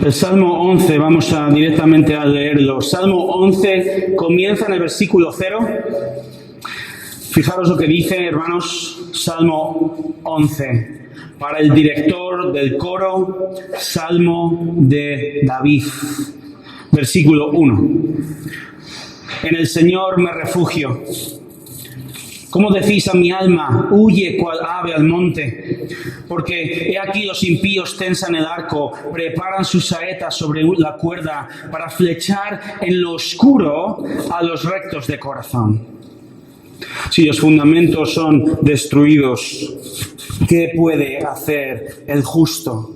El Salmo 11, vamos directamente a leerlo. Salmo 11 comienza en el versículo 0. Fijaros lo que dice, hermanos, Salmo 11. Para el director del coro, Salmo de David. Versículo 1. En el Señor me refugio. ¿Cómo decís a mi alma, huye cual ave al monte? Porque he aquí los impíos tensan el arco, preparan sus saetas sobre la cuerda para flechar en lo oscuro a los rectos de corazón. Si los fundamentos son destruidos, ¿qué puede hacer el justo?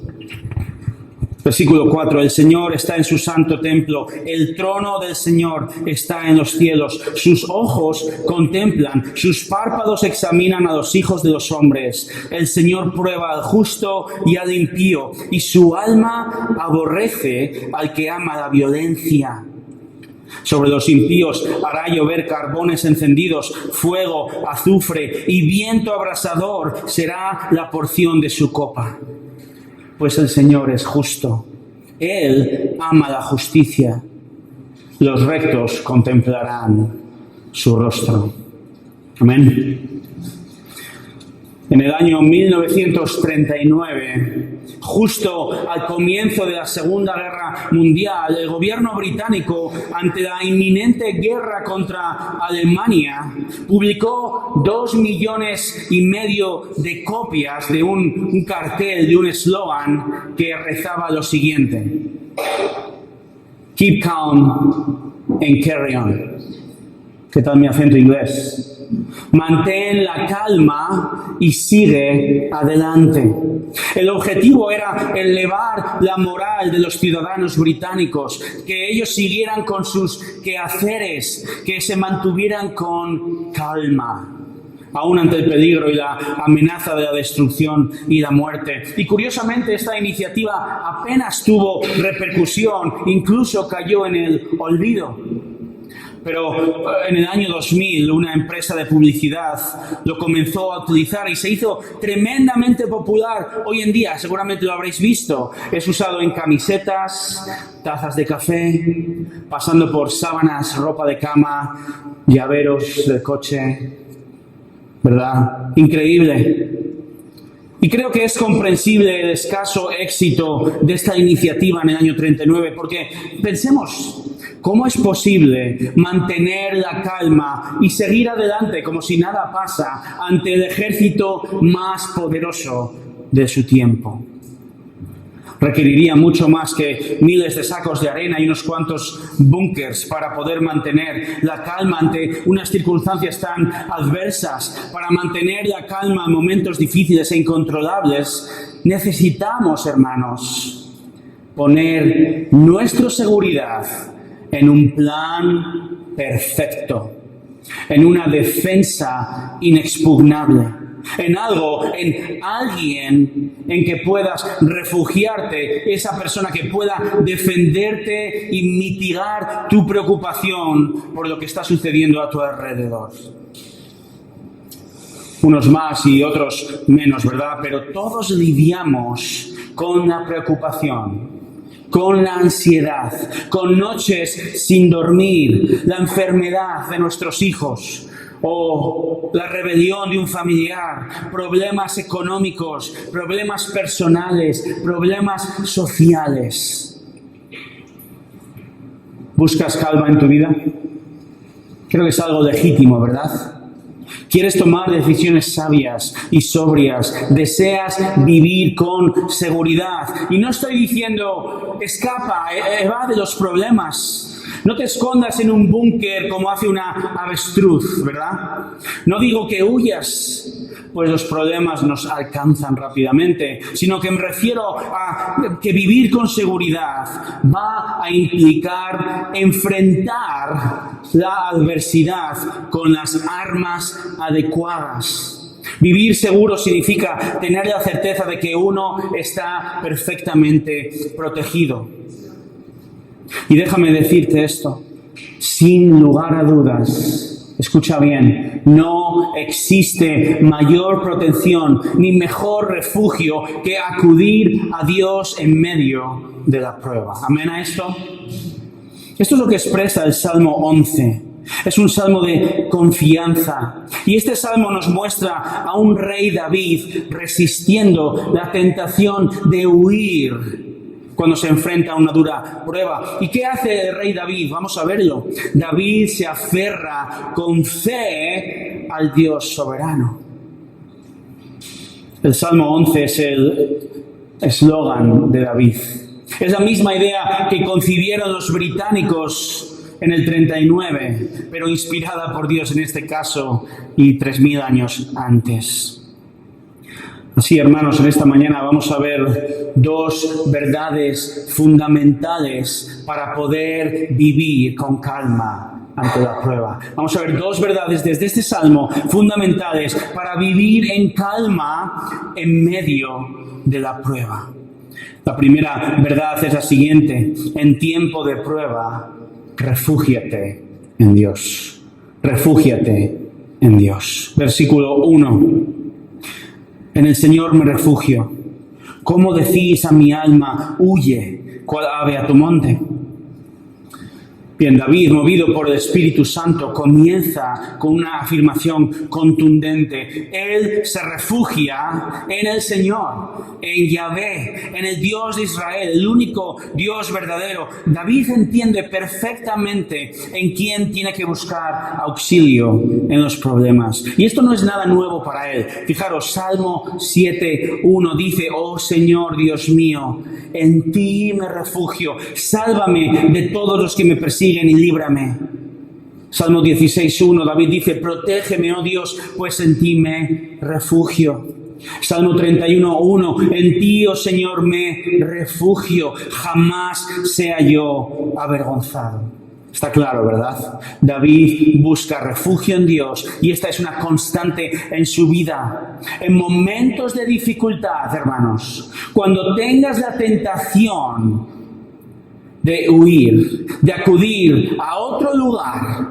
Versículo 4. El Señor está en su santo templo, el trono del Señor está en los cielos, sus ojos contemplan, sus párpados examinan a los hijos de los hombres. El Señor prueba al justo y al impío, y su alma aborrece al que ama la violencia. Sobre los impíos hará llover carbones encendidos, fuego, azufre y viento abrasador será la porción de su copa. Pues el Señor es justo, Él ama la justicia, los rectos contemplarán su rostro. Amén. En el año 1939, justo al comienzo de la Segunda Guerra Mundial, el gobierno británico, ante la inminente guerra contra Alemania, publicó 2,5 millones de copias de un cartel, de un eslogan que rezaba lo siguiente: Keep calm and carry on. ¿Qué tal mi acento inglés? Mantén la calma y sigue adelante. El objetivo era elevar la moral de los ciudadanos británicos, que ellos siguieran con sus quehaceres, que se mantuvieran con calma, aún ante el peligro y la amenaza de la destrucción y la muerte. Y curiosamente esta iniciativa apenas tuvo repercusión, incluso cayó en el olvido. Pero en el año 2000 una empresa de publicidad lo comenzó a utilizar y se hizo tremendamente popular. Hoy en día, seguramente lo habréis visto, es usado en camisetas, tazas de café, pasando por sábanas, ropa de cama, llaveros del coche, ¿verdad? Increíble. Y creo que es comprensible el escaso éxito de esta iniciativa en el año 39, porque pensemos, ¿cómo es posible mantener la calma y seguir adelante como si nada pasa ante el ejército más poderoso de su tiempo? Requeriría mucho más que miles de sacos de arena y unos cuantos búnkers para poder mantener la calma ante unas circunstancias tan adversas. Para mantener la calma en momentos difíciles e incontrolables, necesitamos, hermanos, poner nuestra seguridad en un plan perfecto, en una defensa inexpugnable. En algo, en alguien en que puedas refugiarte, esa persona que pueda defenderte y mitigar tu preocupación por lo que está sucediendo a tu alrededor. Unos más y otros menos, ¿verdad? Pero todos lidiamos con la preocupación, con la ansiedad, con noches sin dormir, la enfermedad de nuestros hijos, o la rebelión de un familiar, problemas económicos, problemas personales, problemas sociales. ¿Buscas calma en tu vida? Creo que es algo legítimo, ¿verdad? ¿Quieres tomar decisiones sabias y sobrias? ¿Deseas vivir con seguridad? Y no estoy diciendo escapa, evade los problemas. No te escondas en un búnker como hace una avestruz, ¿verdad? No digo que huyas, pues los problemas nos alcanzan rápidamente, sino que me refiero a que vivir con seguridad va a implicar enfrentar la adversidad con las armas adecuadas. Vivir seguro significa tener la certeza de que uno está perfectamente protegido. Y déjame decirte esto, sin lugar a dudas, Escucha bien, no existe mayor protección ni mejor refugio que acudir a Dios en medio de la prueba. ¿Amén a esto? Esto es lo que expresa el Salmo 11. Es un salmo de confianza. Y este salmo nos muestra a un rey David resistiendo la tentación de huir cuando se enfrenta a una dura prueba. ¿Y qué hace el rey David? Vamos a verlo. David se aferra con fe al Dios soberano. El Salmo 11 es el eslogan de David. Es la misma idea que concibieron los británicos en el 39, pero inspirada por Dios en este caso y 3000 años antes. Así, hermanos, en esta mañana vamos a ver dos verdades fundamentales para poder vivir con calma ante la prueba. Vamos a ver dos verdades desde este salmo fundamentales para vivir en calma en medio de la prueba. La primera verdad es la siguiente: en tiempo de prueba, refúgiate en Dios. Refúgiate en Dios. Versículo 1. En el Señor me refugio. ¿Cómo decís a mi alma, huye, cual ave a tu monte? Bien, David, movido por el Espíritu Santo, comienza con una afirmación contundente. Él se refugia en el Señor, en Yahvé, en el Dios de Israel, el único Dios verdadero. David entiende perfectamente en quién tiene que buscar auxilio en los problemas. Y esto no es nada nuevo para él. Fijaros, Salmo 7:1 dice: oh Señor Dios mío, en ti me refugio. Sálvame de todos los que me persiguen y líbrame. Salmo 16:1, David dice: protégeme, oh Dios, pues en ti me refugio. Salmo 31:1, en ti, oh Señor, me refugio, jamás sea yo avergonzado. Está claro, ¿verdad? David busca refugio en Dios y esta es una constante en su vida. En momentos de dificultad, hermanos, cuando tengas la tentación de huir, de acudir a otro lugar,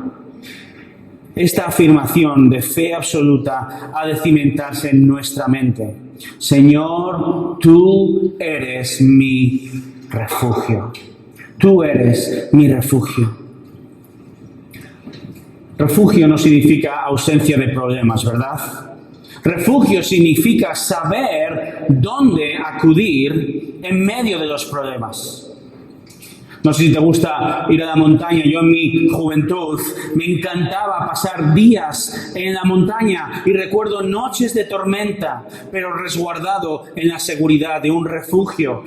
esta afirmación de fe absoluta ha de cimentarse en nuestra mente. Señor, tú eres mi refugio. Tú eres mi refugio. Refugio no significa ausencia de problemas, ¿verdad? Refugio significa saber dónde acudir en medio de los problemas. No sé si te gusta ir a la montaña. Yo en mi juventud me encantaba pasar días en la montaña y recuerdo noches de tormenta, pero resguardado en la seguridad de un refugio.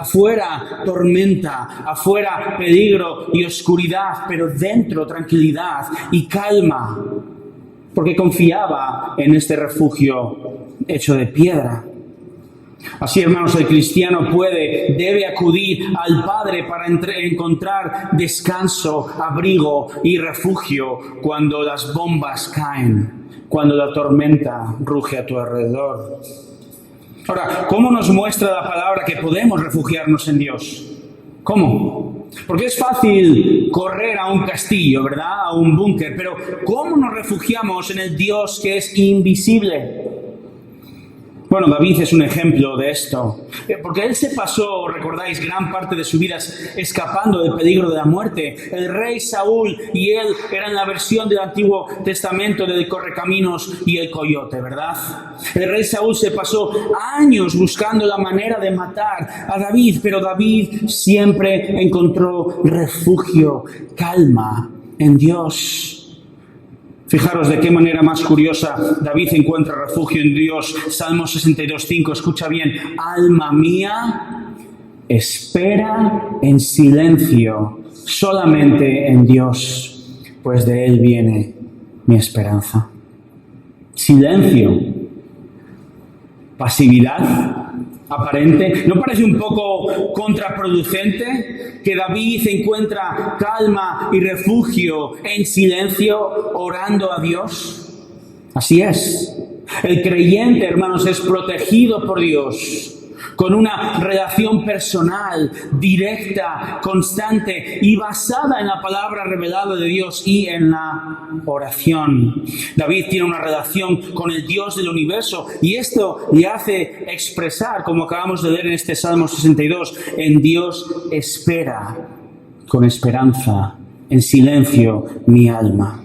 Afuera tormenta, afuera peligro y oscuridad, pero dentro tranquilidad y calma, porque confiaba en este refugio hecho de piedra. Así, hermanos, el cristiano debe acudir al Padre para encontrar descanso, abrigo y refugio cuando las bombas caen, cuando la tormenta ruge a tu alrededor. Ahora, ¿cómo nos muestra la palabra que podemos refugiarnos en Dios? ¿Cómo? Porque es fácil correr a un castillo, ¿verdad? A un búnker, pero ¿cómo nos refugiamos en el Dios que es invisible? Bueno, David es un ejemplo de esto, porque él se pasó, recordáis, gran parte de su vida escapando del peligro de la muerte. El rey Saúl y él eran la versión del Antiguo Testamento del correcaminos y el coyote, ¿verdad? El rey Saúl se pasó años buscando la manera de matar a David, pero David siempre encontró refugio, calma en Dios. Fijaros de qué manera más curiosa David encuentra refugio en Dios. Salmo 62:5, escucha bien. Alma mía, espera en silencio solamente en Dios, pues de Él viene mi esperanza. Silencio. Pasividad aparente. ¿No parece un poco contraproducente que David encuentra calma y refugio en silencio, orando a Dios? Así es. El creyente, hermanos, es protegido por Dios. con una relación personal, directa, constante y basada en la palabra revelada de Dios y en la oración. David tiene una relación con el Dios del universo y esto le hace expresar, como acabamos de leer en este Salmo 62, en Dios espera con esperanza, en silencio mi alma.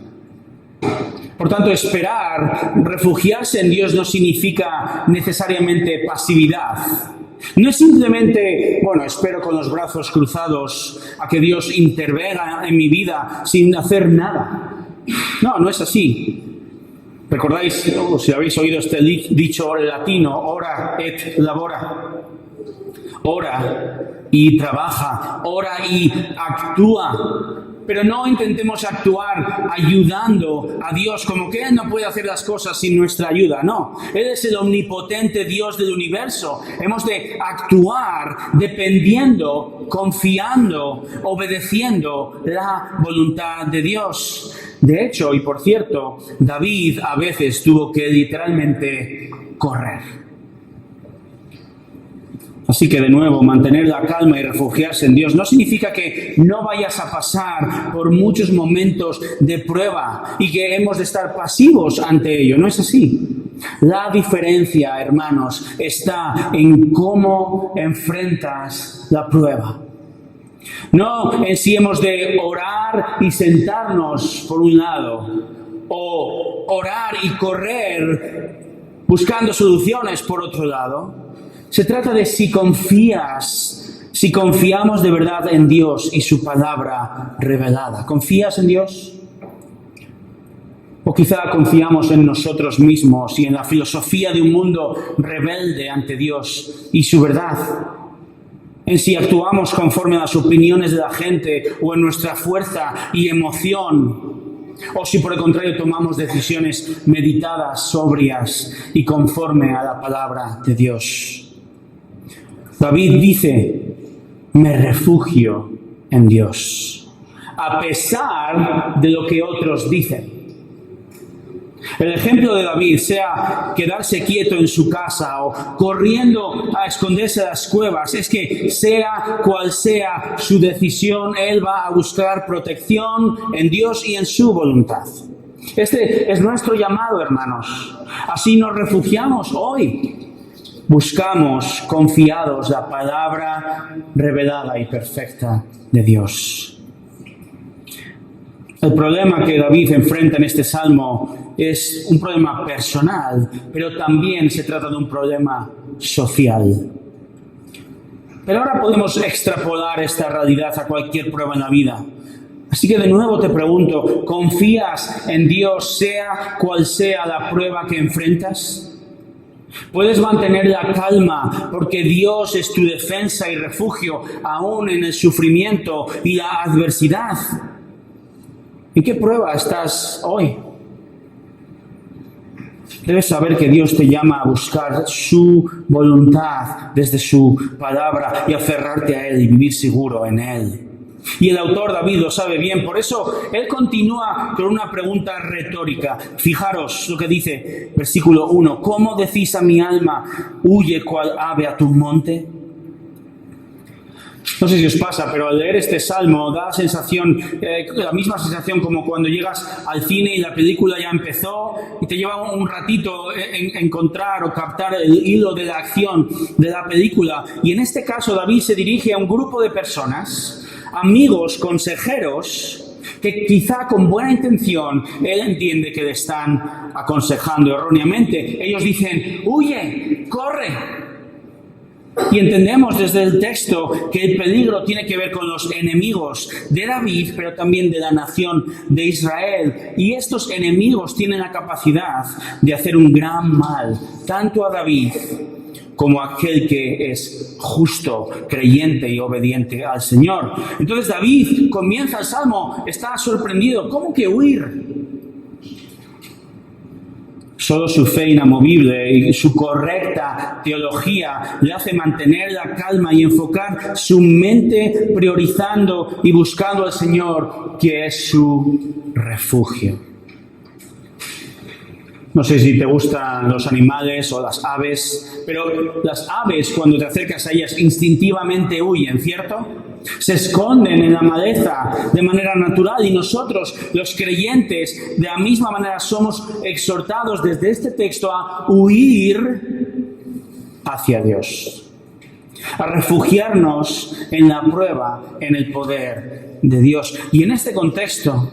Por tanto, esperar, refugiarse en Dios no significa necesariamente pasividad. No es simplemente, espero con los brazos cruzados a que Dios intervenga en mi vida sin hacer nada. No es así. ¿Recordáis, si habéis oído este dicho latino, ora et labora? Ora y trabaja, ora y actúa. Pero no intentemos actuar ayudando a Dios, como que Él no puede hacer las cosas sin nuestra ayuda. No, Él es el omnipotente Dios del universo. Hemos de actuar dependiendo, confiando, obedeciendo la voluntad de Dios. De hecho, y por cierto, David a veces tuvo que literalmente correr. Así que de nuevo, mantener la calma y refugiarse en Dios no significa que no vayas a pasar por muchos momentos de prueba y que hemos de estar pasivos ante ello. No es así. La diferencia, hermanos, está en cómo enfrentas la prueba. No en si hemos de orar y sentarnos por un lado o orar y correr buscando soluciones por otro lado. Se trata de si confiamos de verdad en Dios y su palabra revelada. ¿Confías en Dios? O quizá confiamos en nosotros mismos y en la filosofía de un mundo rebelde ante Dios y su verdad. En si actuamos conforme a las opiniones de la gente o en nuestra fuerza y emoción. O si por el contrario tomamos decisiones meditadas, sobrias y conforme a la palabra de Dios. David dice, me refugio en Dios, a pesar de lo que otros dicen. El ejemplo de David, sea quedarse quieto en su casa o corriendo a esconderse a las cuevas, es que sea cual sea su decisión, él va a buscar protección en Dios y en su voluntad. Este es nuestro llamado, hermanos. Así nos refugiamos hoy. Buscamos confiados la palabra revelada y perfecta de Dios. El problema que David enfrenta en este salmo es un problema personal, pero también se trata de un problema social. Pero ahora podemos extrapolar esta realidad a cualquier prueba en la vida. Así que de nuevo te pregunto, ¿confías en Dios sea cual sea la prueba que enfrentas? ¿Puedes mantener la calma porque Dios es tu defensa y refugio aún en el sufrimiento y la adversidad? ¿En qué prueba estás hoy? Debes saber que Dios te llama a buscar su voluntad desde su palabra y aferrarte a Él y vivir seguro en Él. Y el autor David lo sabe bien, por eso él continúa con una pregunta retórica. Fijaros lo que dice, versículo 1, ¿cómo decís a mi alma, huye cual ave a tu monte? No sé si os pasa, pero al leer este salmo da la sensación, la misma sensación como cuando llegas al cine y la película ya empezó y te lleva un ratito en encontrar o captar el hilo de la acción de la película. Y en este caso David se dirige a un grupo de personas, amigos, consejeros, que quizá con buena intención él entiende que le están aconsejando erróneamente. Ellos dicen, huye, corre. Y entendemos desde el texto que el peligro tiene que ver con los enemigos de David, pero también de la nación de Israel. Y estos enemigos tienen la capacidad de hacer un gran mal, tanto a David como a aquel que es justo, creyente y obediente al Señor. Entonces David comienza el salmo, está sorprendido. ¿Cómo que huir? Solo su fe inamovible y su correcta teología le hace mantener la calma y enfocar su mente priorizando y buscando al Señor, que es su refugio. No sé si te gustan los animales o las aves, pero las aves cuando te acercas a ellas instintivamente huyen, ¿cierto? Se esconden en la maleza de manera natural y nosotros, los creyentes, de la misma manera somos exhortados desde este texto a huir hacia Dios, a refugiarnos en la prueba, en el poder de Dios. Y en este contexto,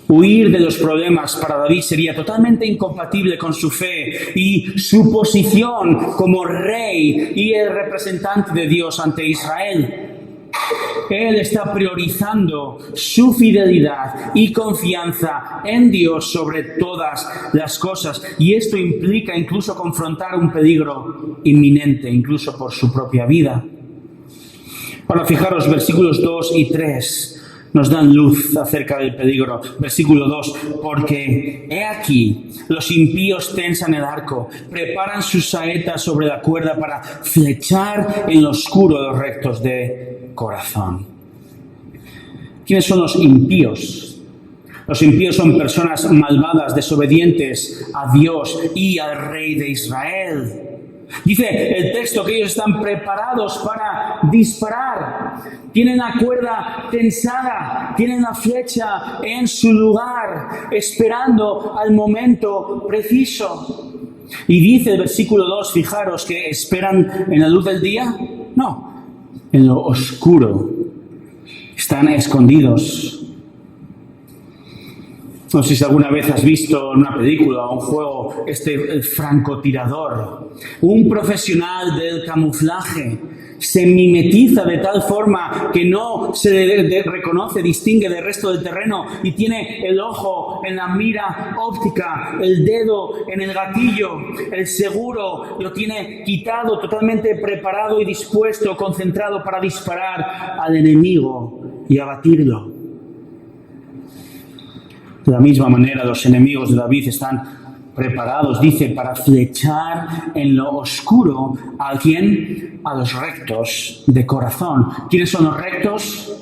huir de los problemas para David sería totalmente incompatible con su fe y su posición como rey y el representante de Dios ante Israel. Él está priorizando su fidelidad y confianza en Dios sobre todas las cosas. Y esto implica incluso confrontar un peligro inminente, incluso por su propia vida. Ahora fijaros, versículos 2 y 3 nos dan luz acerca del peligro. Versículo 2, porque he aquí, los impíos tensan el arco, preparan sus saetas sobre la cuerda para flechar en lo oscuro a los rectos de corazón. ¿Quiénes son los impíos? Los impíos son personas malvadas, desobedientes a Dios y al Rey de Israel. Dice el texto que ellos están preparados para disparar. Tienen la cuerda tensada, tienen la flecha en su lugar, esperando al momento preciso. Y dice el versículo 2, fijaros, que esperan en la luz del día. No, en lo oscuro. Están escondidos. No sé si alguna vez has visto en una película o un juego el francotirador. Un profesional del camuflaje se mimetiza de tal forma que no se reconoce, distingue del resto del terreno y tiene el ojo en la mira óptica, el dedo en el gatillo, el seguro lo tiene quitado, totalmente preparado y dispuesto, concentrado para disparar al enemigo y abatirlo. De la misma manera, los enemigos de David están preparados, dice, para flechar en lo oscuro a ¿quién? A los rectos de corazón. ¿Quiénes son los rectos?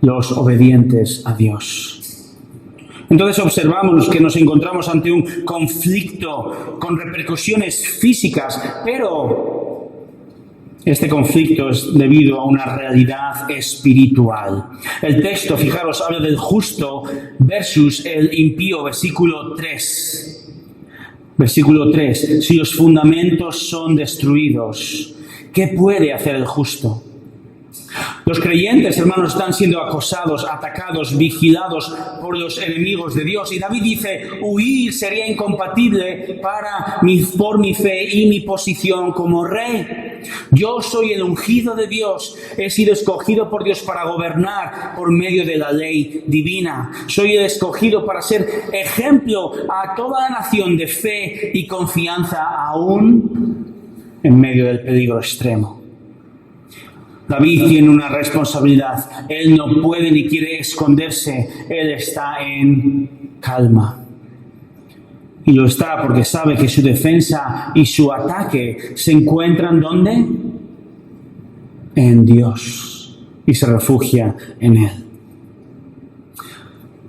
Los obedientes a Dios. Entonces observamos que nos encontramos ante un conflicto con repercusiones físicas, pero este conflicto es debido a una realidad espiritual. El texto, fijaros, habla del justo versus el impío, versículo 3. Versículo 3. Si los fundamentos son destruidos, ¿qué puede hacer el justo? Los creyentes, hermanos, están siendo acosados, atacados, vigilados por los enemigos de Dios. Y David dice, huir sería incompatible por mi fe y mi posición como rey. Yo soy el ungido de Dios, he sido escogido por Dios para gobernar por medio de la ley divina. Soy el escogido para ser ejemplo a toda la nación de fe y confianza, aún en medio del peligro extremo. David tiene una responsabilidad. Él no puede ni quiere esconderse. Él está en calma. Y lo está porque sabe que su defensa y su ataque se encuentran ¿dónde? En Dios. Y se refugia en Él.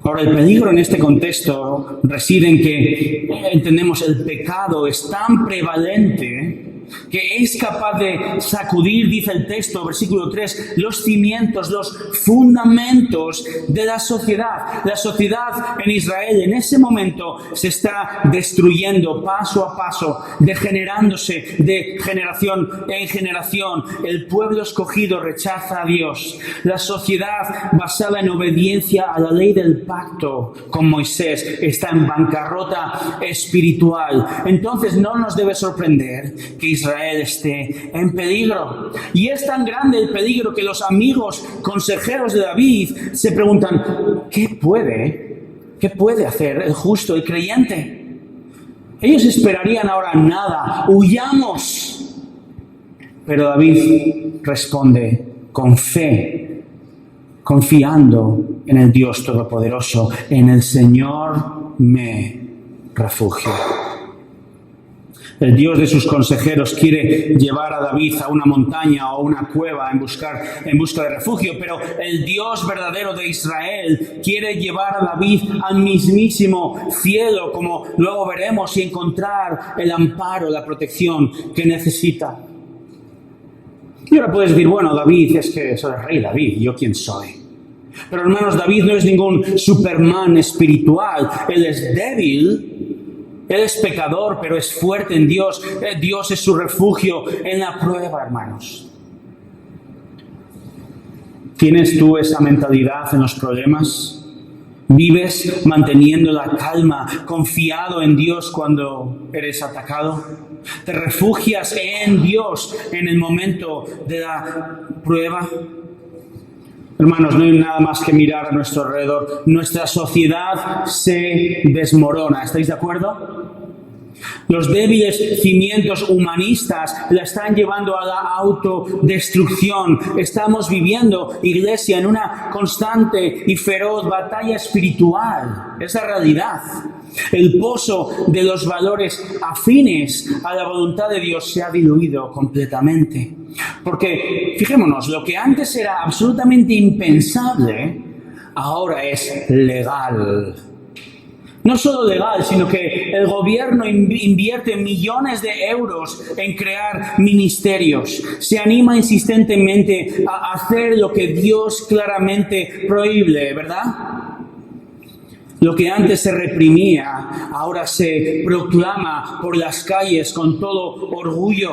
Ahora, el peligro en este contexto reside en que entendemos el pecado es tan prevalente que es capaz de sacudir, dice el texto, versículo 3, los cimientos, los fundamentos de la sociedad. La sociedad en Israel en ese momento se está destruyendo paso a paso, degenerándose de generación en generación. El pueblo escogido rechaza a Dios. La sociedad basada en obediencia a la ley del pacto con Moisés está en bancarrota espiritual. Entonces no nos debe sorprender que Israel esté en peligro. Y es tan grande el peligro que los amigos consejeros de David se preguntan, ¿qué puede hacer el justo, el creyente? Ellos esperarían ahora nada, huyamos. Pero David responde con fe, confiando en el Dios Todopoderoso, en el Señor me refugio. El Dios de sus consejeros quiere llevar a David a una montaña o a una cueva en busca de refugio, pero el Dios verdadero de Israel quiere llevar a David al mismísimo cielo, como luego veremos, y encontrar el amparo, la protección que necesita. Y ahora puedes decir, bueno, David, es que soy el rey David, ¿yo quién soy? Pero hermanos, David no es ningún Superman espiritual, él es débil. Él es pecador, pero es fuerte en Dios. Dios es su refugio en la prueba, hermanos. ¿Tienes tú esa mentalidad en los problemas? ¿Vives manteniendo la calma, confiado en Dios cuando eres atacado? ¿Te refugias en Dios en el momento de la prueba? Hermanos, no hay nada más que mirar a nuestro alrededor. Nuestra sociedad se desmorona. ¿Estáis de acuerdo? Los débiles cimientos humanistas la están llevando a la autodestrucción. Estamos viviendo, iglesia, en una constante y feroz batalla espiritual. Es la realidad. El pozo de los valores afines a la voluntad de Dios se ha diluido completamente. Porque, fijémonos, lo que antes era absolutamente impensable, ahora es legal. No solo legal, sino que el gobierno invierte millones de euros en crear ministerios. Se anima insistentemente a hacer lo que Dios claramente prohíbe, ¿verdad? Lo que antes se reprimía, ahora se proclama por las calles con todo orgullo.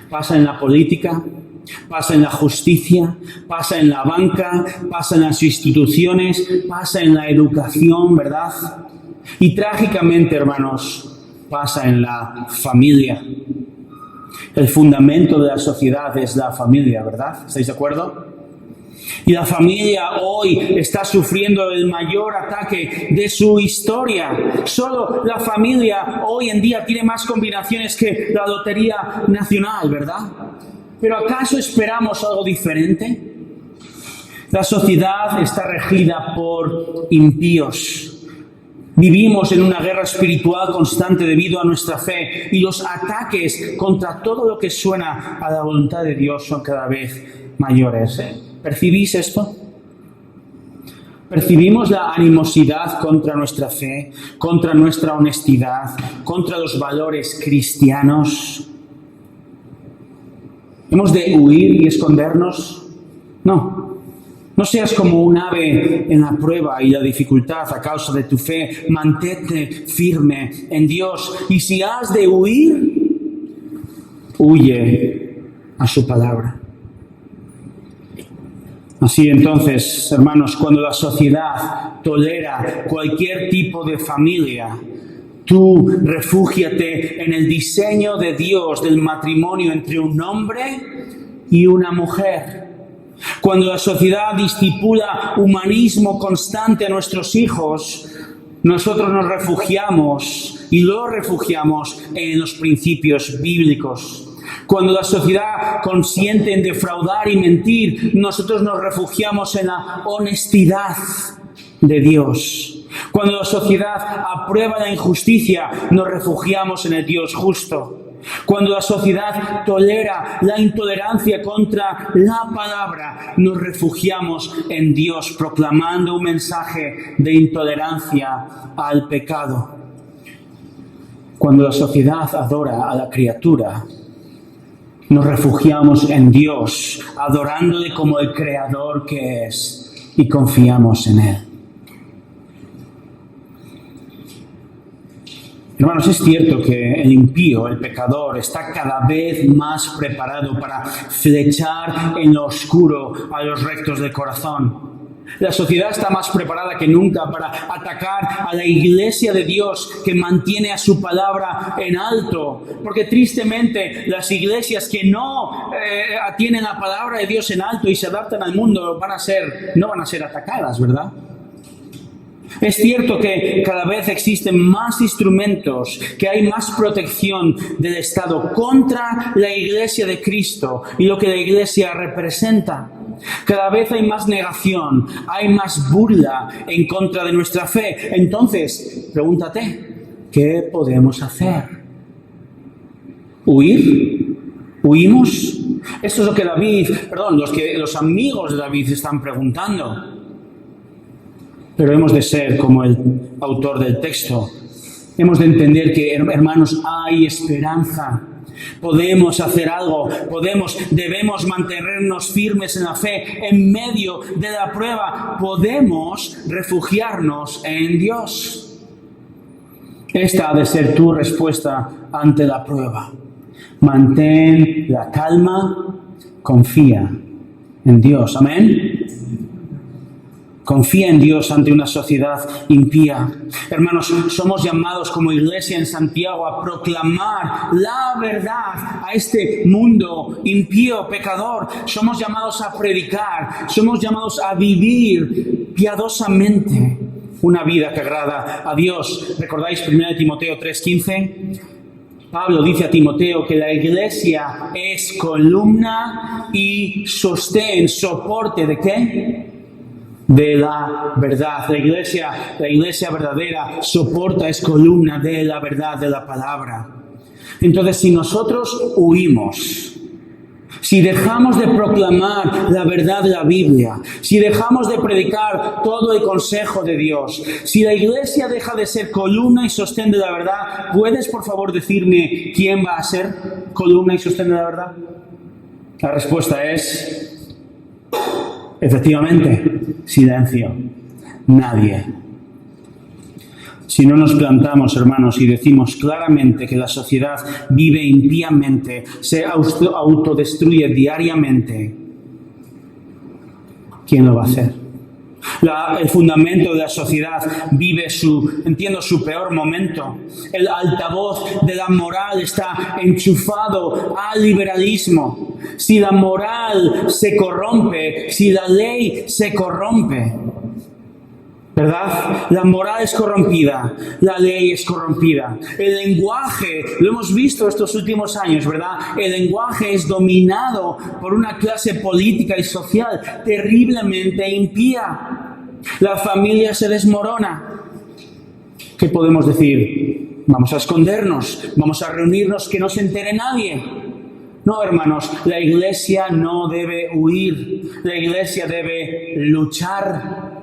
Pasa en la política, pasa en la justicia, pasa en la banca, pasa en las instituciones, pasa en la educación, ¿verdad? Y trágicamente, hermanos, pasa en la familia. El fundamento de la sociedad es la familia, ¿verdad? ¿Estáis de acuerdo? Y la familia hoy está sufriendo el mayor ataque de su historia. Solo la familia hoy en día tiene más combinaciones que la Lotería Nacional, ¿verdad? ¿Pero acaso esperamos algo diferente? La sociedad está regida por impíos. Vivimos en una guerra espiritual constante debido a nuestra fe y los ataques contra todo lo que suena a la voluntad de Dios son cada vez mayores. ¿Percibís esto? ¿Percibimos la animosidad contra nuestra fe, contra nuestra honestidad, contra los valores cristianos? ¿Hemos de huir y escondernos? No. No seas como un ave en la prueba y la dificultad a causa de tu fe. Mantente firme en Dios. Y si has de huir, huye a su palabra. Así entonces, hermanos, cuando la sociedad tolera cualquier tipo de familia, tú refúgiate en el diseño de Dios del matrimonio entre un hombre y una mujer. Cuando la sociedad estipula humanismo constante a nuestros hijos, nosotros nos refugiamos y los refugiamos en los principios bíblicos. Cuando la sociedad consiente en defraudar y mentir, nosotros nos refugiamos en la honestidad de Dios. Cuando la sociedad aprueba la injusticia, nos refugiamos en el Dios justo. Cuando la sociedad tolera la intolerancia contra la palabra, nos refugiamos en Dios, proclamando un mensaje de intolerancia al pecado. Cuando la sociedad adora a la criatura, nos refugiamos en Dios, adorándole como el creador que es, y confiamos en Él. Hermanos, es cierto que el impío, el pecador, está cada vez más preparado para flechar en lo oscuro a los rectos del corazón. La sociedad está más preparada que nunca para atacar a la iglesia de Dios que mantiene a su palabra en alto. Porque tristemente las iglesias que no tienen la palabra de Dios en alto y se adaptan al mundo no van a ser atacadas, ¿verdad? Es cierto que cada vez existen más instrumentos, que hay más protección del Estado contra la Iglesia de Cristo y lo que la Iglesia representa. Cada vez hay más negación, hay más burla en contra de nuestra fe. Entonces, pregúntate, ¿qué podemos hacer? ¿Huir? ¿Huimos? Esto es lo que los amigos de David están preguntando. Pero hemos de ser como el autor del texto. Hemos de entender que, hermanos, hay esperanza. Podemos hacer algo, debemos mantenernos firmes en la fe en medio de la prueba. Podemos refugiarnos en Dios. Esta ha de ser tu respuesta ante la prueba. Mantén la calma, confía en Dios. Amén. Confía en Dios ante una sociedad impía. Hermanos, somos llamados como iglesia en Santiago a proclamar la verdad a este mundo impío, pecador. Somos llamados a predicar, somos llamados a vivir piadosamente una vida que agrada a Dios. ¿Recordáis 1 Timoteo 3:15? Pablo dice a Timoteo que la iglesia es columna y sostén, soporte ¿de qué? De la verdad. La iglesia verdadera soporta, es columna de la verdad, de la palabra. Entonces, si nosotros huimos, si dejamos de proclamar la verdad de la Biblia, si dejamos de predicar todo el consejo de Dios, si la iglesia deja de ser columna y sostén de la verdad, ¿puedes por favor decirme quién va a ser columna y sostén de la verdad? La respuesta es, efectivamente, silencio. Nadie. Si no nos plantamos, hermanos, y decimos claramente que la sociedad vive impíamente, se autodestruye diariamente, ¿quién lo va a hacer? El fundamento de la sociedad vive su peor momento. El altavoz de la moral está enchufado al liberalismo. Si la moral se corrompe, si la ley se corrompe, ¿verdad? La moral es corrompida, la ley es corrompida. El lenguaje, lo hemos visto estos últimos años, ¿verdad? El lenguaje es dominado por una clase política y social terriblemente impía. La familia se desmorona. ¿Qué podemos decir? Vamos a escondernos, vamos a reunirnos, que no se entere nadie. No, hermanos, la iglesia no debe huir, la iglesia debe luchar.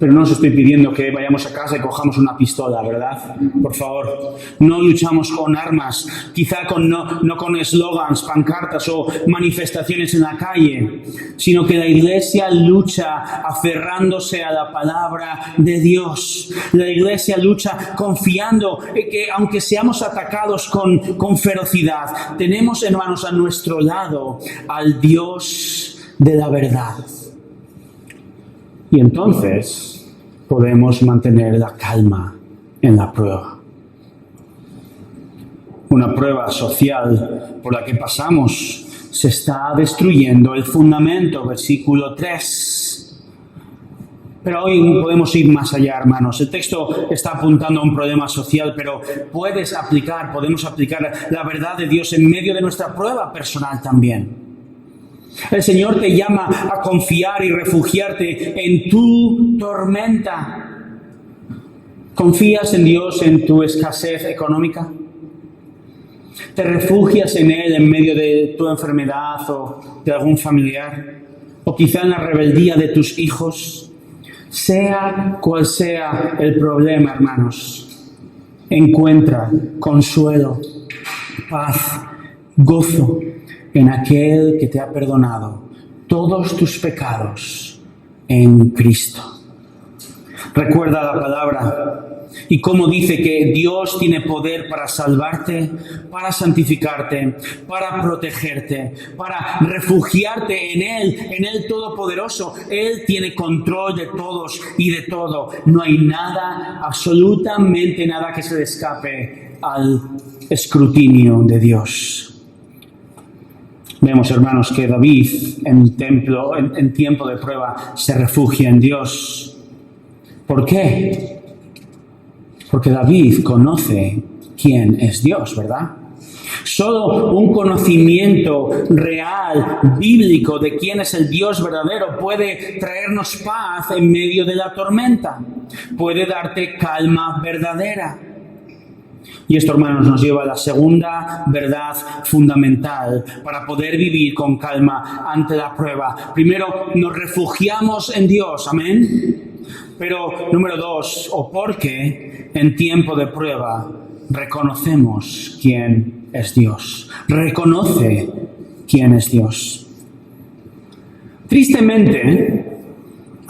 Pero no os estoy pidiendo que vayamos a casa y cojamos una pistola, ¿verdad? Por favor, no luchamos con armas, quizá no con eslogans, pancartas o manifestaciones en la calle, sino que la iglesia lucha aferrándose a la palabra de Dios. La iglesia lucha confiando en que aunque seamos atacados con ferocidad, tenemos, hermanos, a nuestro lado al Dios de la verdad. Y entonces podemos mantener la calma en la prueba. Una prueba social por la que pasamos. Se está destruyendo el fundamento, versículo 3. Pero hoy podemos ir más allá, hermanos. El texto está apuntando a un problema social, pero podemos aplicar la verdad de Dios en medio de nuestra prueba personal también. El Señor te llama a confiar y refugiarte en tu tormenta. ¿Confías en Dios en tu escasez económica? ¿Te refugias en Él en medio de tu enfermedad o de algún familiar? ¿O quizá en la rebeldía de tus hijos? Sea cual sea el problema, hermanos, encuentra consuelo, paz, gozo en aquel que te ha perdonado todos tus pecados en Cristo. Recuerda la palabra y cómo dice que Dios tiene poder para salvarte, para santificarte, para protegerte, para refugiarte en Él Todopoderoso. Él tiene control de todos y de todo. No hay nada, absolutamente nada que se le escape al escrutinio de Dios. Vemos, hermanos, que David en tiempo de prueba se refugia en Dios. ¿Por qué? Porque David conoce quién es Dios, ¿verdad? Solo un conocimiento real, bíblico, de quién es el Dios verdadero puede traernos paz en medio de la tormenta. Puede darte calma verdadera. Y esto, hermanos, nos lleva a la segunda verdad fundamental para poder vivir con calma ante la prueba. Primero, nos refugiamos en Dios, amén. Pero, número dos, o porque en tiempo de prueba reconocemos quién es Dios. Reconoce quién es Dios. Tristemente,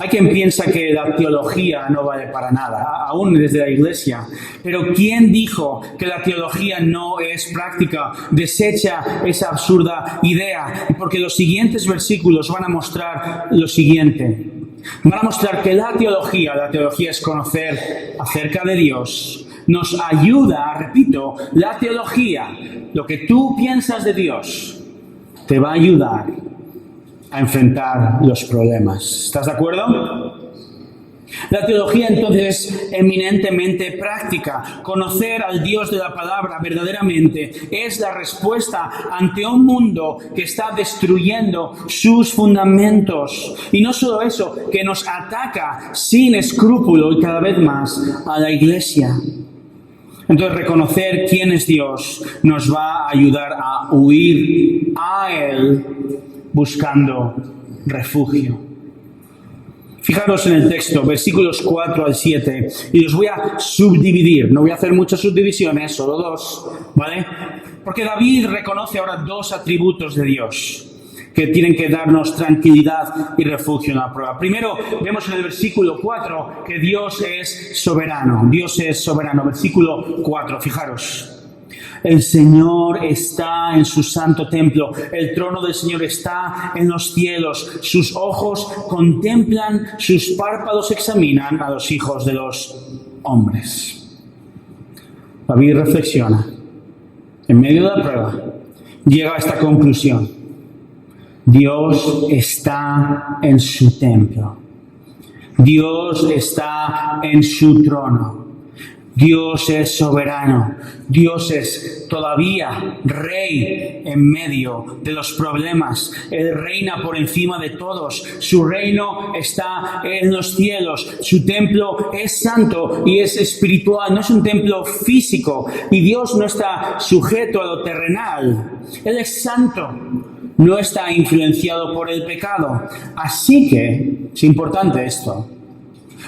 hay quien piensa que la teología no vale para nada, aún desde la iglesia. Pero ¿quién dijo que la teología no es práctica? Desecha esa absurda idea, porque los siguientes versículos van a mostrar lo siguiente. Van a mostrar que la teología es conocer acerca de Dios. Nos ayuda, repito, la teología, lo que tú piensas de Dios, te va a ayudar a enfrentar los problemas. ¿Estás de acuerdo? La teología entonces es eminentemente práctica. Conocer al Dios de la palabra verdaderamente es la respuesta ante un mundo que está destruyendo sus fundamentos. Y no solo eso, que nos ataca sin escrúpulo y cada vez más a la iglesia. Entonces, reconocer quién es Dios nos va a ayudar a huir a Él buscando refugio. Fijaros en el texto, versículos 4 al 7, y los voy a subdividir. No voy a hacer muchas subdivisiones, solo dos, ¿vale? Porque David reconoce ahora dos atributos de Dios que tienen que darnos tranquilidad y refugio en la prueba. Primero, vemos en el versículo 4 que Dios es soberano. Dios es soberano. Versículo 4, fijaros. El Señor está en su santo templo. El trono del Señor está en los cielos. Sus ojos contemplan, sus párpados examinan a los hijos de los hombres. David reflexiona. En medio de la prueba, llega a esta conclusión. Dios está en su templo. Dios está en su trono. Dios es soberano. Dios es todavía rey en medio de los problemas. Él reina por encima de todos. Su reino está en los cielos. Su templo es santo y es espiritual. No es un templo físico. Y Dios no está sujeto a lo terrenal. Él es santo. No está influenciado por el pecado. Así que es importante esto.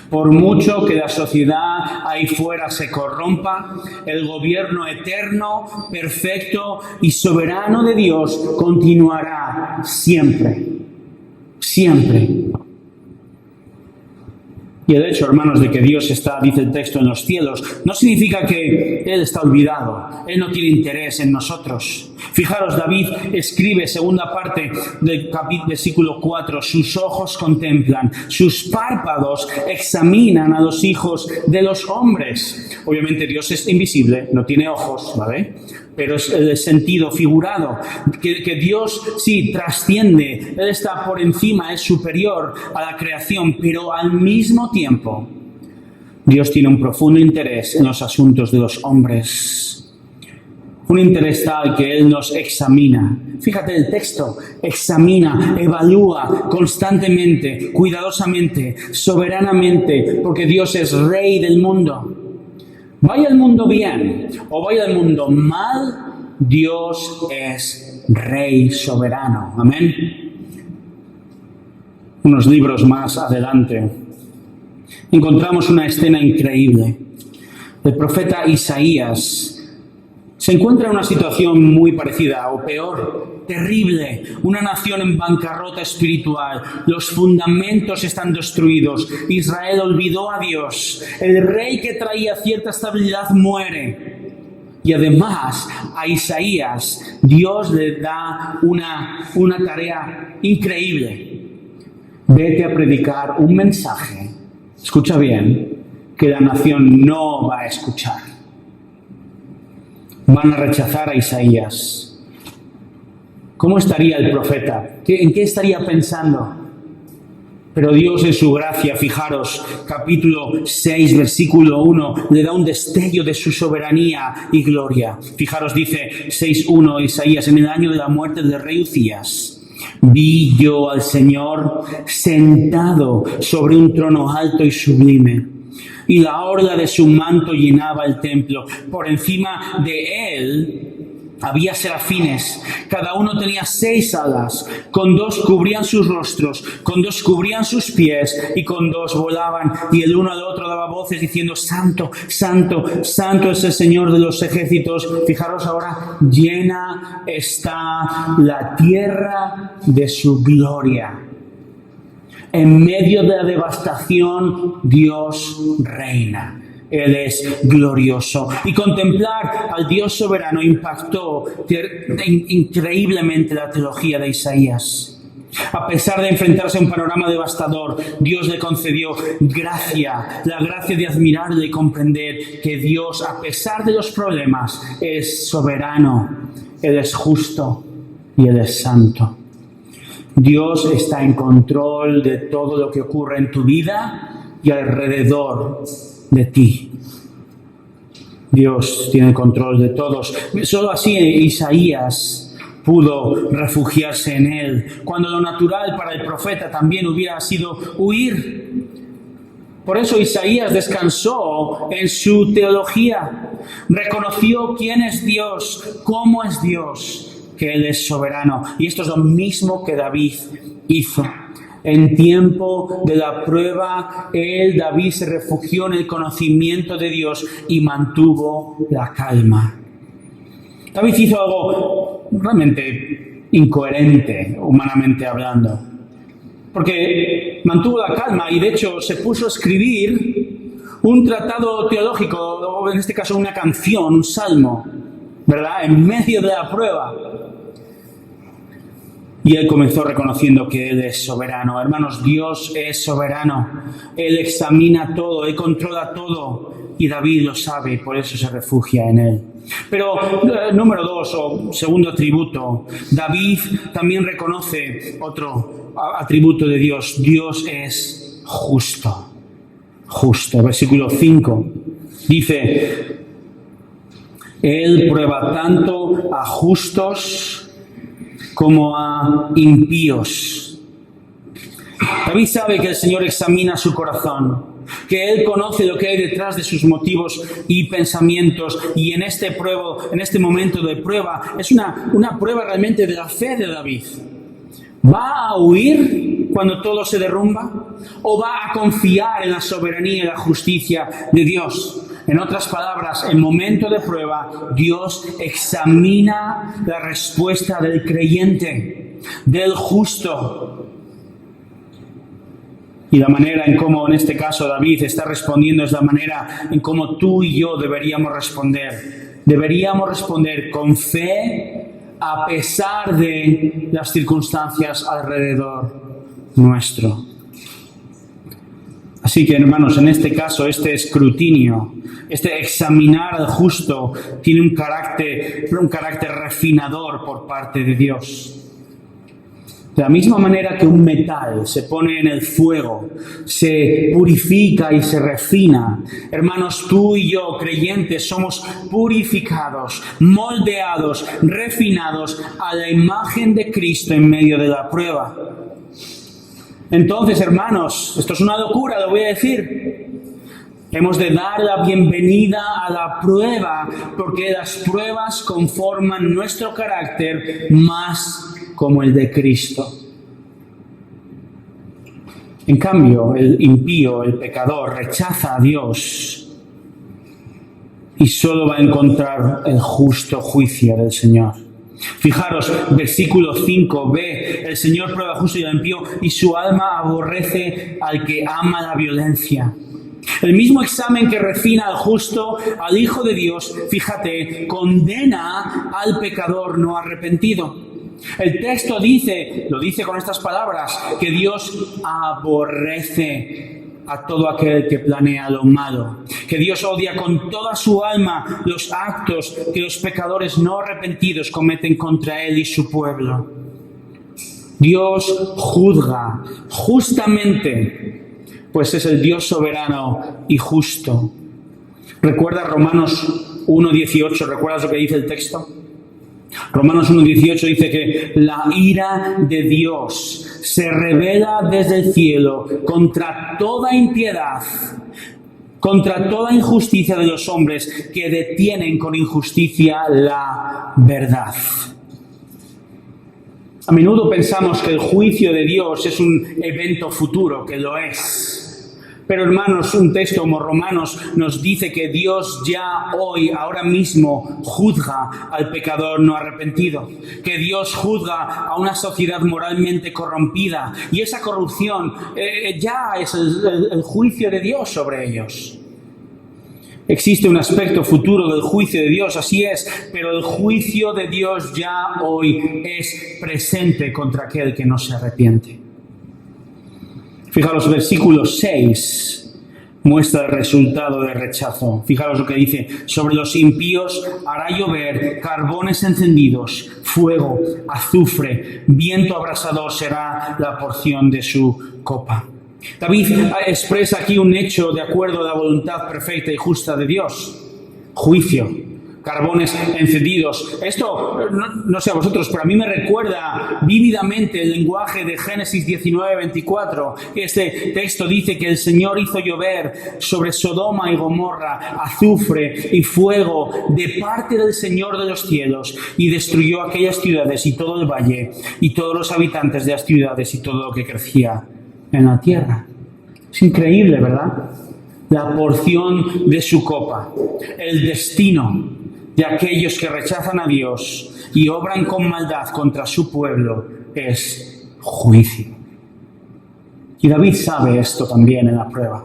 Por mucho que la sociedad ahí fuera se corrompa, el gobierno eterno, perfecto y soberano de Dios continuará siempre. Siempre. Y el hecho, hermanos, de que Dios está, dice el texto, en los cielos, no significa que Él está olvidado. Él no tiene interés en nosotros. Fijaros, David escribe, segunda parte del versículo 4, sus ojos contemplan, sus párpados examinan a los hijos de los hombres. Obviamente Dios es invisible, no tiene ojos, ¿vale? Pero es el sentido figurado, que Dios sí trasciende, Él está por encima, es superior a la creación, pero al mismo tiempo Dios tiene un profundo interés en los asuntos de los hombres. Un interés tal que Él nos examina. Fíjate el texto, examina, evalúa constantemente, cuidadosamente, soberanamente, porque Dios es Rey del mundo. Vaya el mundo bien o vaya el mundo mal, Dios es Rey soberano. Amén. Unos libros más adelante encontramos una escena increíble. El profeta Isaías se encuentra en una situación muy parecida o peor, terrible, una nación en bancarrota espiritual, los fundamentos están destruidos, Israel olvidó a Dios, el rey que traía cierta estabilidad muere. Y además a Isaías Dios le da una tarea increíble. Vete a predicar un mensaje, escucha bien, que la nación no va a escuchar. Van a rechazar a Isaías. ¿Cómo estaría el profeta? ¿En qué estaría pensando? Pero Dios en su gracia, fijaros, capítulo 6, versículo 1, le da un destello de su soberanía y gloria. Fijaros, dice 6:1 Isaías, en el año de la muerte del rey Uzías, vi yo al Señor sentado sobre un trono alto y sublime, y la orla de su manto llenaba el templo. Por encima de él había serafines, cada uno tenía 6 alas, con 2 cubrían sus rostros, con 2 cubrían sus pies y con 2 volaban, y el uno al otro daba voces diciendo: Santo, Santo, Santo es el Señor de los ejércitos. Fijaros ahora, llena está la tierra de su gloria. En medio de la devastación, Dios reina. Él es glorioso. Y contemplar al Dios soberano impactó increíblemente la teología de Isaías. A pesar de enfrentarse a un panorama devastador, Dios le concedió gracia, la gracia de admirarle y comprender que Dios, a pesar de los problemas, es soberano, Él es justo y Él es santo. Dios está en control de todo lo que ocurre en tu vida y alrededor de ti. Dios tiene control de todos. Solo así Isaías pudo refugiarse en Él, cuando lo natural para el profeta también hubiera sido huir. Por eso Isaías descansó en su teología, reconoció quién es Dios, cómo es Dios, que Él es soberano. Y esto es lo mismo que David hizo. En tiempo de la prueba, David se refugió en el conocimiento de Dios y mantuvo la calma. David hizo algo realmente incoherente, humanamente hablando, porque mantuvo la calma y de hecho se puso a escribir un tratado teológico, o en este caso una canción, un salmo, ¿verdad?, en medio de la prueba. Y él comenzó reconociendo que Él es soberano. Hermanos, Dios es soberano. Él examina todo, Él controla todo. Y David lo sabe y por eso se refugia en Él. Pero número 2, o segundo atributo, David también reconoce otro atributo de Dios. Dios es justo. Justo. Versículo 5 dice: Él prueba tanto a justos como a impíos. David sabe que el Señor examina su corazón, que Él conoce lo que hay detrás de sus motivos y pensamientos, y en este momento de prueba es una prueba realmente de la fe de David. ¿Va a huir cuando todo se derrumba? ¿O va a confiar en la soberanía y la justicia de Dios? En otras palabras, en momento de prueba, Dios examina la respuesta del creyente, del justo. Y la manera en cómo, en este caso, David está respondiendo es la manera en cómo tú y yo deberíamos responder. Deberíamos responder con fe a pesar de las circunstancias alrededor nuestro. Así que, hermanos, en este caso, este escrutinio, este examinar al justo, tiene un carácter refinador por parte de Dios. De la misma manera que un metal se pone en el fuego, se purifica y se refina, hermanos, tú y yo, creyentes, somos purificados, moldeados, refinados a la imagen de Cristo en medio de la prueba. Entonces, hermanos, esto es una locura, lo voy a decir. Hemos de dar la bienvenida a la prueba, porque las pruebas conforman nuestro carácter más como el de Cristo. En cambio, el impío, el pecador, rechaza a Dios y solo va a encontrar el justo juicio del Señor. Fijaros, versículo 5, ve, el Señor prueba al justo y al impío, y su alma aborrece al que ama la violencia. El mismo examen que refina al justo, al Hijo de Dios, fíjate, condena al pecador no arrepentido. El texto lo dice con estas palabras, que Dios aborrece a todo aquel que planea lo malo, que Dios odia con toda su alma los actos que los pecadores no arrepentidos cometen contra Él y su pueblo. Dios juzga justamente, pues es el Dios soberano y justo. ¿Recuerdas Romanos 1:18? ¿Recuerdas lo que dice el texto? Romanos 1:18 dice que la ira de Dios se revela desde el cielo contra toda impiedad contra toda injusticia de los hombres que detienen con injusticia la verdad. A menudo pensamos que el juicio de Dios es un evento futuro, que lo es. Pero hermanos, un texto como Romanos nos dice que Dios ya hoy, ahora mismo, juzga al pecador no arrepentido. Que Dios juzga a una sociedad moralmente corrompida. Y esa corrupción ya es el juicio de Dios sobre ellos. Existe un aspecto futuro del juicio de Dios, así es, pero el juicio de Dios ya hoy es presente contra aquel que no se arrepiente. Fijaros, versículo 6 muestra el resultado del rechazo. Fijaros lo que dice: sobre los impíos hará llover carbones encendidos, fuego, azufre, viento abrasador será la porción de su copa. David expresa aquí un hecho de acuerdo a la voluntad perfecta y justa de Dios. Juicio, carbones encendidos. Esto, no sé a vosotros, pero a mí me recuerda vívidamente el lenguaje de Génesis 19:24. Este texto dice que el Señor hizo llover sobre Sodoma y Gomorra azufre y fuego de parte del Señor de los cielos, y destruyó aquellas ciudades y todo el valle y todos los habitantes de las ciudades y todo lo que crecía en la tierra. Es increíble, ¿verdad? La porción de su copa, el destino de aquellos que rechazan a Dios y obran con maldad contra su pueblo es juicio. Y David sabe esto también en la prueba.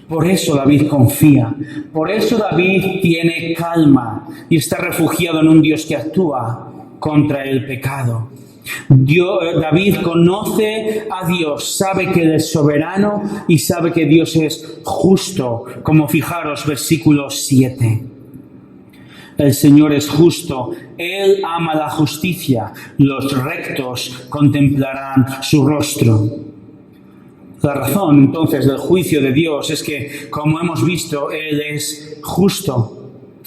Por eso David confía, por eso David tiene calma y está refugiado en un Dios que actúa contra el pecado. David conoce a Dios, sabe que Él es soberano y sabe que Dios es justo, como fijaros versículo 7. El Señor es justo, Él ama la justicia, los rectos contemplarán su rostro. La razón entonces del juicio de Dios es que, como hemos visto, Él es justo.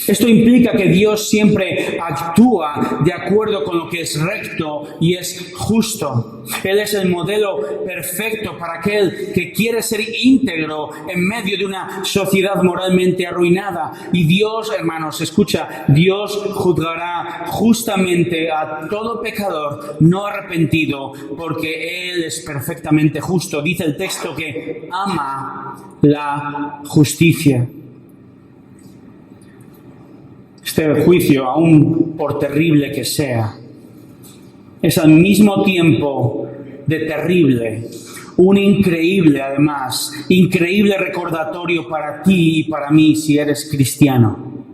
Esto implica que Dios siempre actúa de acuerdo con lo que es recto y es justo. Él es el modelo perfecto para aquel que quiere ser íntegro en medio de una sociedad moralmente arruinada. Y Dios, hermanos, escucha, Dios juzgará justamente a todo pecador no arrepentido, porque Él es perfectamente justo. Dice el texto que ama la justicia. Este juicio, aun por terrible que sea, es al mismo tiempo de terrible, un increíble, además, increíble recordatorio para ti y para mí si eres cristiano.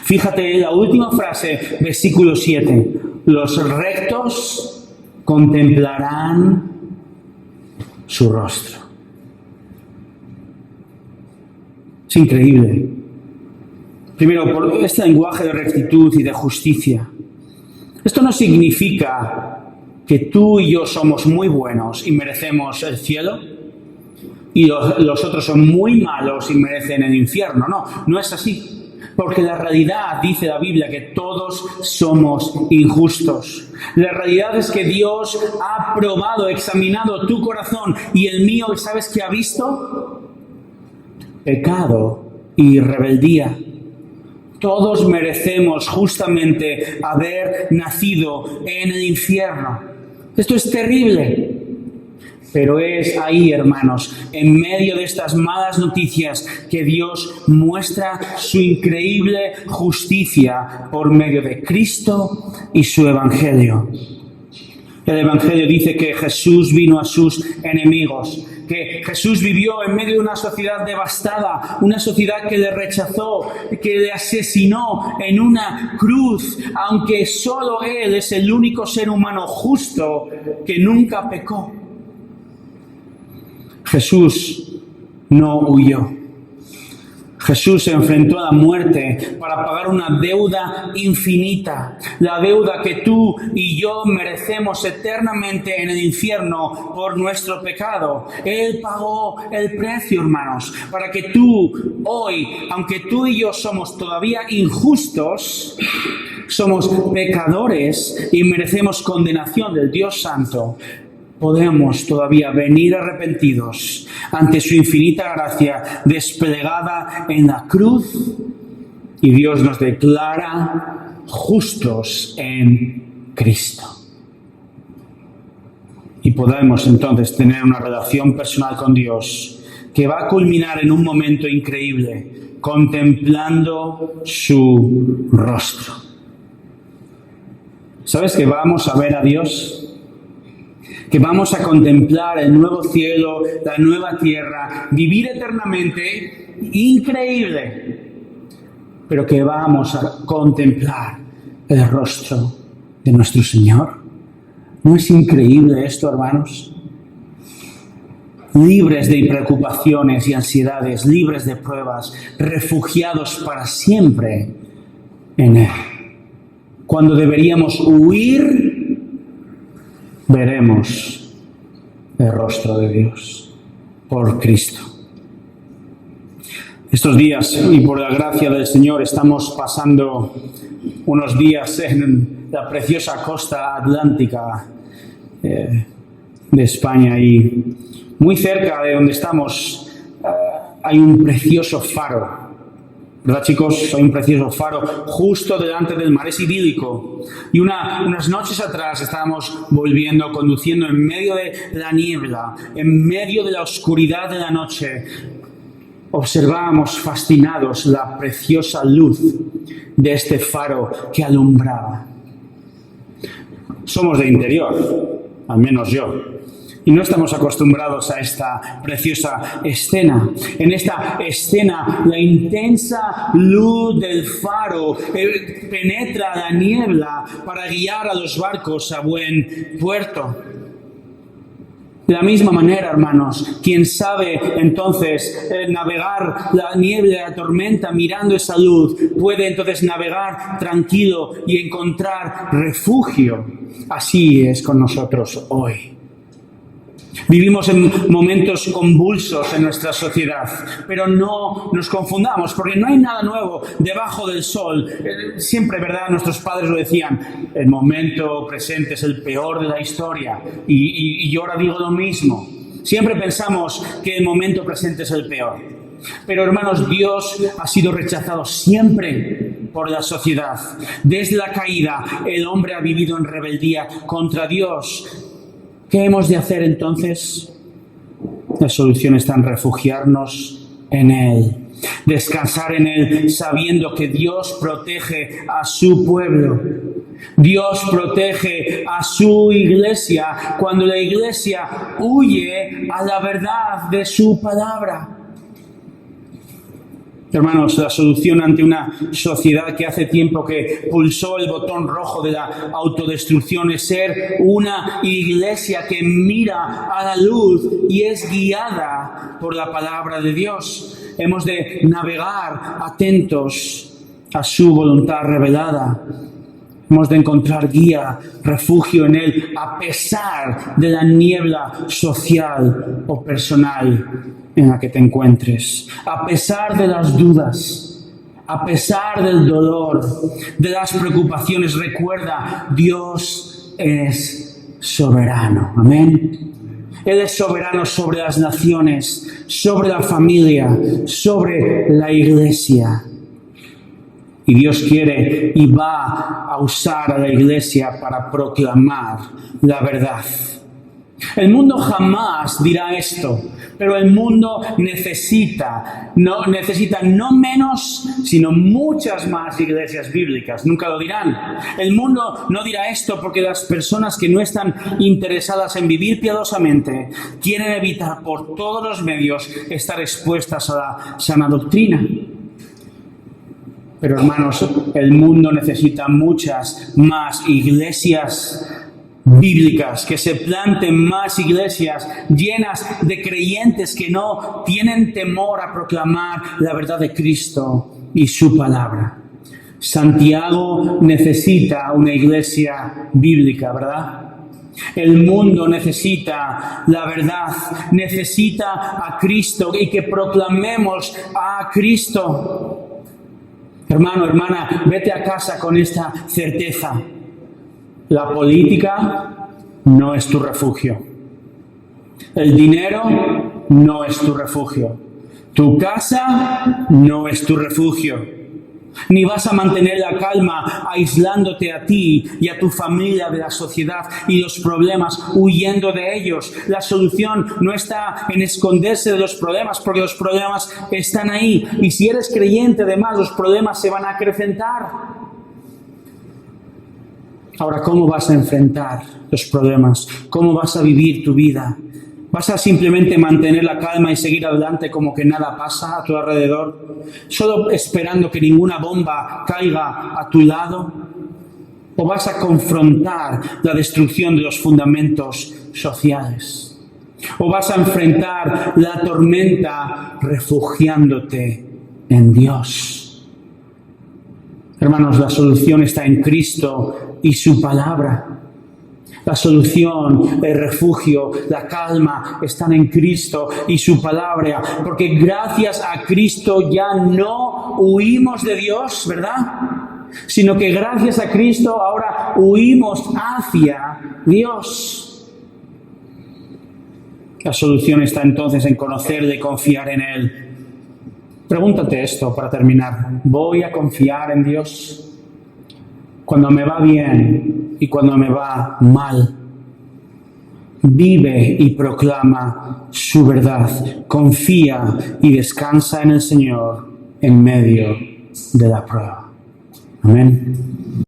Fíjate la última frase, versículo 7. Los rectos contemplarán su rostro. Es increíble. Primero, por este lenguaje de rectitud y de justicia. Esto no significa que tú y yo somos muy buenos y merecemos el cielo y los otros son muy malos y merecen el infierno. No, no es así. Porque la realidad, dice la Biblia, que todos somos injustos. La realidad es que Dios ha probado, examinado tu corazón y el mío, ¿sabes qué ha visto? Pecado y rebeldía. Todos merecemos justamente haber nacido en el infierno. Esto es terrible. Pero es ahí, hermanos, en medio de estas malas noticias, que Dios muestra su increíble justicia por medio de Cristo y su Evangelio. El Evangelio dice que Jesús vino a sus enemigos, que Jesús vivió en medio de una sociedad devastada, una sociedad que le rechazó, que le asesinó en una cruz, aunque solo Él es el único ser humano justo que nunca pecó. Jesús no huyó. Jesús se enfrentó a la muerte para pagar una deuda infinita, la deuda que tú y yo merecemos eternamente en el infierno por nuestro pecado. Él pagó el precio, hermanos, para que tú hoy, aunque tú y yo somos todavía injustos, somos pecadores y merecemos condenación del Dios Santo, podemos todavía venir arrepentidos ante su infinita gracia desplegada en la cruz y Dios nos declara justos en Cristo. Y podemos entonces tener una relación personal con Dios que va a culminar en un momento increíble, contemplando su rostro. ¿Sabes que vamos a ver a Dios? Que vamos a contemplar el nuevo cielo, la nueva tierra, vivir eternamente, increíble, pero que vamos a contemplar el rostro de nuestro Señor. ¿No es increíble esto, hermanos? Libres de preocupaciones y ansiedades, libres de pruebas, refugiados para siempre en Él. Cuando deberíamos huir, veremos el rostro de Dios por Cristo. Estos días, y por la gracia del Señor, estamos pasando unos días en la preciosa costa atlántica de España, y muy cerca de donde estamos hay un precioso faro, ¿verdad, chicos? Hay un precioso faro justo delante del mar, es idílico. Y unas noches atrás estábamos conduciendo en medio de la niebla, en medio de la oscuridad de la noche. Observábamos fascinados la preciosa luz de este faro que alumbraba. Somos de interior, al menos yo, y no estamos acostumbrados a esta preciosa escena. En esta escena, la intensa luz del faro penetra la niebla para guiar a los barcos a buen puerto. De la misma manera, hermanos, quien sabe entonces navegar la niebla, la tormenta, mirando esa luz, puede entonces navegar tranquilo y encontrar refugio. Así es con nosotros hoy. Vivimos en momentos convulsos en nuestra sociedad, pero no nos confundamos, porque no hay nada nuevo debajo del sol. Siempre, ¿verdad? Nuestros padres lo decían, el momento presente es el peor de la historia, y yo ahora digo lo mismo. Siempre pensamos que el momento presente es el peor. Pero, hermanos, Dios ha sido rechazado siempre por la sociedad. Desde la caída, el hombre ha vivido en rebeldía contra Dios. ¿Qué hemos de hacer entonces? La solución está en refugiarnos en Él, descansar en Él, sabiendo que Dios protege a su pueblo. Dios protege a su iglesia cuando la iglesia huye a la verdad de su palabra. Hermanos, la solución ante una sociedad que hace tiempo que pulsó el botón rojo de la autodestrucción es ser una iglesia que mira a la luz y es guiada por la palabra de Dios. Hemos de navegar atentos a su voluntad revelada. Hemos de encontrar guía, refugio en Él, a pesar de la niebla social o personal en la que te encuentres, a pesar de las dudas, a pesar del dolor, de las preocupaciones. Recuerda, Dios es soberano. Amén. Él es soberano sobre las naciones, sobre la familia, sobre la iglesia. Y Dios quiere y va a usar a la iglesia para proclamar la verdad. El mundo jamás dirá esto, pero el mundo necesita no menos, sino muchas más iglesias bíblicas. Nunca lo dirán. El mundo no dirá esto porque las personas que no están interesadas en vivir piadosamente quieren evitar por todos los medios estar expuestas a la sana doctrina. Pero, hermanos, el mundo necesita muchas más iglesias bíblicas, que se planten más iglesias llenas de creyentes que no tienen temor a proclamar la verdad de Cristo y su palabra. Santiago necesita una iglesia bíblica, ¿verdad? El mundo necesita la verdad, necesita a Cristo y que proclamemos a Cristo. Hermano, hermana, vete a casa con esta certeza. La política no es tu refugio. El dinero no es tu refugio. Tu casa no es tu refugio. Ni vas a mantener la calma aislándote a ti y a tu familia de la sociedad y los problemas, huyendo de ellos. La solución no está en esconderse de los problemas, porque los problemas están ahí. Y si eres creyente, además, los problemas se van a acrecentar. Ahora, ¿cómo vas a enfrentar los problemas? ¿Cómo vas a vivir tu vida? ¿Vas a simplemente mantener la calma y seguir adelante como que nada pasa a tu alrededor? ¿Solo esperando que ninguna bomba caiga a tu lado? ¿O vas a confrontar la destrucción de los fundamentos sociales? ¿O vas a enfrentar la tormenta refugiándote en Dios? Hermanos, la solución está en Cristo y su palabra. La solución, el refugio, la calma están en Cristo y su palabra, porque gracias a Cristo ya no huimos de Dios, ¿verdad? Sino que gracias a Cristo ahora huimos hacia Dios. La solución está entonces en conocerle y confiar en Él. Pregúntate esto para terminar. ¿Voy a confiar en Dios cuando me va bien y cuando me va mal? Vive y proclama su verdad. Confía y descansa en el Señor en medio de la prueba. Amén.